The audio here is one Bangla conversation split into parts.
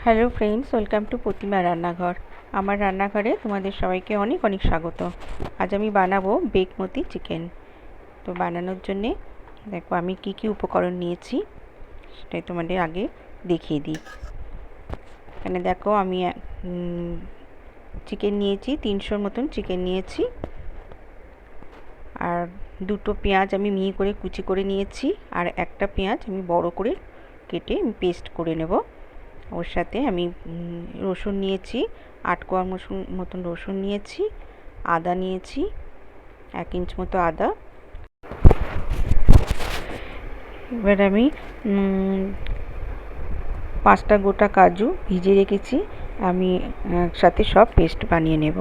হ্যালো ফ্রেন্ডস, ওয়েলকাম টু প্রতিমা রান্নাঘর। আমার রান্নাঘরে তোমাদের সবাইকে অনেক অনেক স্বাগত। আজ আমি বানাবো বেকমতি চিকেন। তো বানানোর জন্যে দেখো আমি কি কি উপকরণ নিয়েছি সেটাই তোমাদের আগে দেখিয়ে দিই। এখানে দেখো আমি চিকেন নিয়েছি, 300 মতন চিকেন নিয়েছি। আর দুটো পেঁয়াজ আমি মিহি করে কুচি করে নিয়েছি, আর একটা পেঁয়াজ আমি বড় করে কেটে পেস্ট করে নেব। ওর সাথে আমি রসুন নিয়েছি, 8 কোয়া মতন রসুন নিয়েছি, আদা নিয়েছি 1 ইঞ্চ মতো আদা। এবার আমি 5টা গোটা কাজু ভিজিয়ে রেখেছি, আমি একসাথে সব পেস্ট বানিয়ে নেব।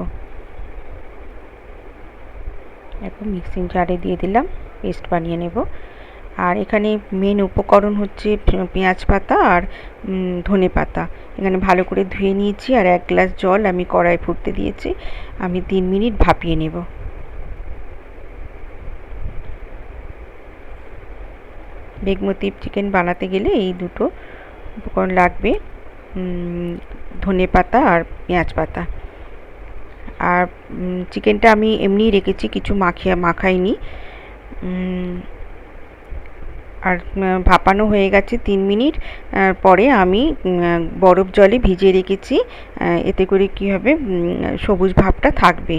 এখন মিক্সিং জারে দিয়ে দিলাম, পেস্ট বানিয়ে নেব। আর এখানে মেন উপকরণ হচ্ছে পেঁয়াজ পাতা আর ধনে পাতা। এখানে ভালো করে ধুয়ে নিয়েছি, আর 1 গ্লাস জল আমি কড়াই ফুটতে দিয়েছি, আমি 3 মিনিট ভাপিয়ে নেব। বেকমতি চিকেন বানাতে গেলে এই দুটো উপকরণ লাগবে, ধনে পাতা আর পেঁয়াজ পাতা। আর চিকেনটা আমি এমনিই রেখেছি, কিছু মাখাইনি। আর ভাপানো হয়ে গেছে 3 মিনিট পরে আমি বরফ জলে ভিজিয়ে রেখেছি, এতে করে কি হবে, সবুজ ভাবটা থাকবে।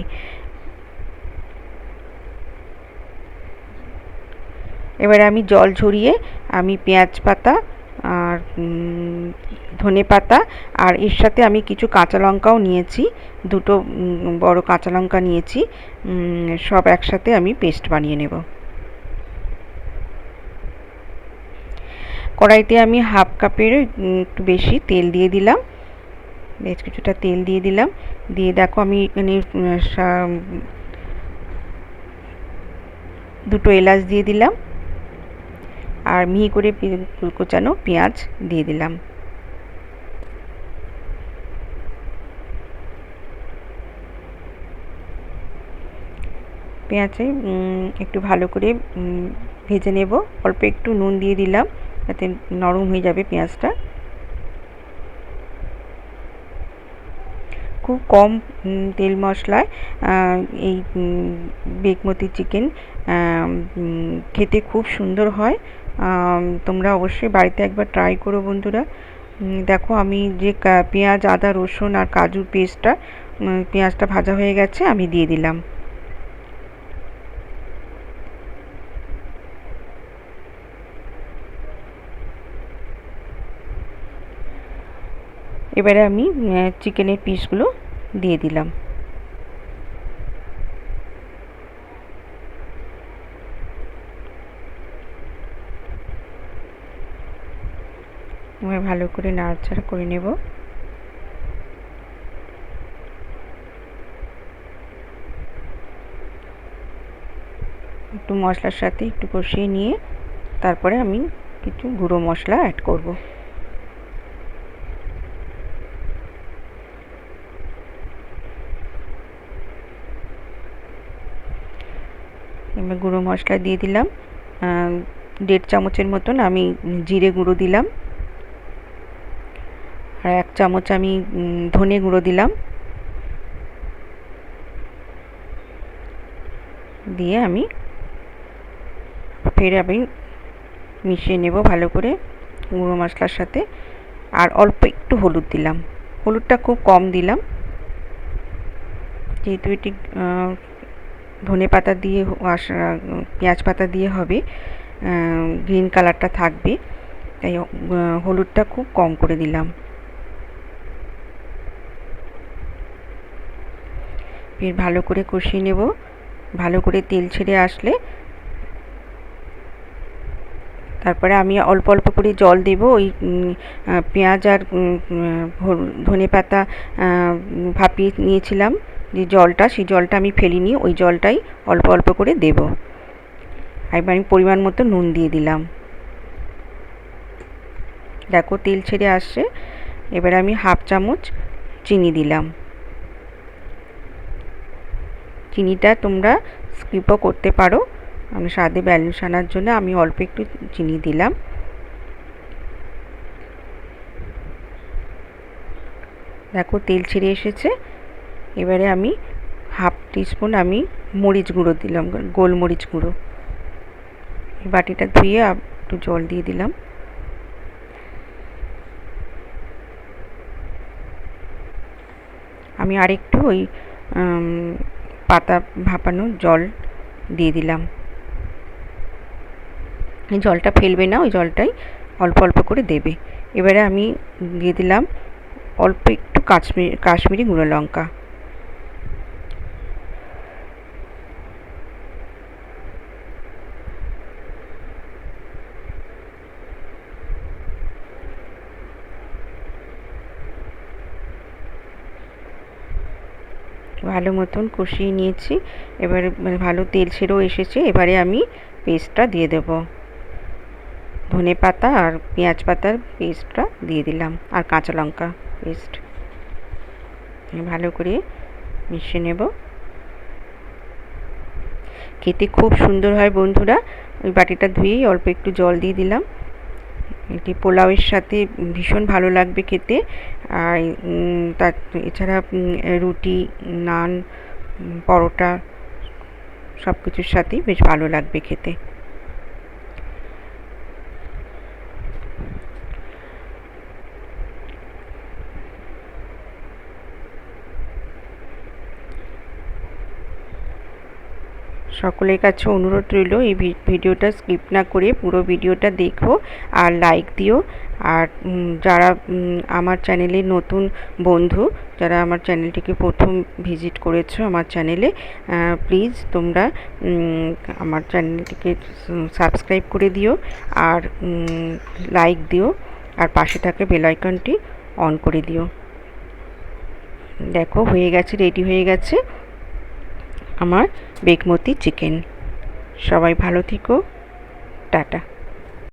এবারে আমি জল ঝরিয়ে আমি পেঁয়াজ পাতা আর ধনে পাতা আর এর সাথে আমি কিছু কাঁচা লঙ্কাও নিয়েছি, দুটো বড় কাঁচা লঙ্কা নিয়েছি, সব একসাথে আমি পেস্ট বানিয়ে নেব। কড়াইতে আমি হাফ কাপের একটু বেশি তেল দিয়ে দিলাম, বেশ কিছুটা তেল দিয়ে দিলাম। দিয়ে দেখো আমি এখানে দুটো এলাচ দিয়ে দিলাম, আর মিহি করে কুচানো পেঁয়াজ দিয়ে দিলাম। পেঁয়াজে একটু ভালো করে ভেজে নেব। অল্প একটু নুন দিয়ে দিলাম যাতে নরম হয়ে যাবে পেঁয়াজটা। খুব কম তেল মশলায় এই বেকমতি চিকেন খেতে খুব সুন্দর হয়। তোমরা অবশ্যই বাড়িতে একবার ট্রাই করো বন্ধুরা। দেখো আমি যে পেঁয়াজ, আদা, রসুন আর কাজুর পেস্টটা, পেঁয়াজটা ভাজা হয়ে গেছে, আমি দিয়ে দিলাম। এবারে আমি চিকেনের পিসগুলো দিয়ে দিলাম। এবার ভালো করে নাড়াচাড়া করে নেব। একটু মশলার সাথে একটু কষিয়ে নিয়ে তারপরে আমি কিছু গুঁড়ো মশলা অ্যাড করব। এবার গুঁড়ো মশলা দিয়ে দিলাম, 1.5 চামচের মতন আমি জিরে গুঁড়ো দিলাম, আর 1 চামচ আমি ধনে গুঁড়ো দিলাম। দিয়ে আমি ফের মিশিয়ে নেব ভালো করে গুঁড়ো মশলার সাথে। আর অল্প একটু হলুদ দিলাম, হলুদটা খুব কম দিলাম, যেহেতু এটি ধনে পাতা দিয়ে পেঁয়াজ পাতা দিয়ে হবে, গ্রিন কালারটা থাকবে, তাই হলুদটা খুব কম করে দিলাম। ফের ভালো করে কষিয়ে নেব। ভালো করে তেল ছেড়ে আসলে তারপরে আমি অল্প অল্প করে জল দেব। ওই পেঁয়াজ আর ধনে পাতা ভাপিয়ে নিয়েছিলাম যে জলটা, সেই জলটা আমি ফেলিনি, ওই জলটাই অল্প অল্প করে দেব। এবার আমি পরিমাণ মতো নুন দিয়ে দিলাম। দেখো তেল ছেড়ে আসছে। এবার আমি হাফ চামচ চিনি দিলাম। চিনিটা তোমরা স্কিপও করতে পারো, আমি স্বাদে ব্যালেন্স আনার জন্য আমি অল্প একটু চিনি দিলাম। দেখো তেল ছেড়ে এসেছে। এবারে আমি হাফ টিস্পুন আমি মরিচ গুঁড়ো দিলাম, গোলমরিচ গুঁড়ো। বাটিটা ধুয়ে একটু জল দিয়ে দিলাম। আমি আরেকটু ওই পাতা ভাপানো জল দিয়ে দিলাম। এই জলটা ফেলবে না, ওই জলটাই অল্প অল্প করে দেবে। এবারে আমি দিয়ে দিলাম অল্প একটু কাশ্মীরি গুঁড়ো লঙ্কা। ভালো মতন কষিয়ে নিয়েছি। এবারে ভালো তেল ছেড়েও এসেছে। এবারে আমি পেস্টটা দিয়ে দেব। ধনে পাতা আর পেঁয়াজ পাতার পেস্টটা দিয়ে দিলাম, আর কাঁচা লঙ্কা পেস্ট ভালো করে মিশিয়ে নেব। খেতে খুব সুন্দর হয় বন্ধুরা। ওই বাটিটা ধুয়েই অল্প একটু জল দিয়ে দিলাম। এটি পোলাওয়ের সাথে ভীষণ ভালো লাগবে খেতে। আর তার এছাড়া রুটি, নান, পরোটা সব কিছুর সাথেই বেশ ভালো লাগবে খেতে। সকলের কাছে অনুরোধ রইল এই ভিডিওটা স্কিপ না করে পুরো ভিডিওটা দেখো আর লাইক দিও। আর যারা আমার চ্যানেলে নতুন বন্ধু, যারা আমার চ্যানেলটিকে প্রথম ভিজিট করেছো আমার চ্যানেলে, প্লিজ তোমরা আমার চ্যানেলটিকে সাবস্ক্রাইব করে দিও আর লাইক দিও, আর পাশে থাকা বেল আইকনটি অন করে দিও। দেখো হয়ে গেছে, রেডি হয়ে গেছে আমার বেগমতি চিকেন। সবাই ভালো থেকো, টাটা।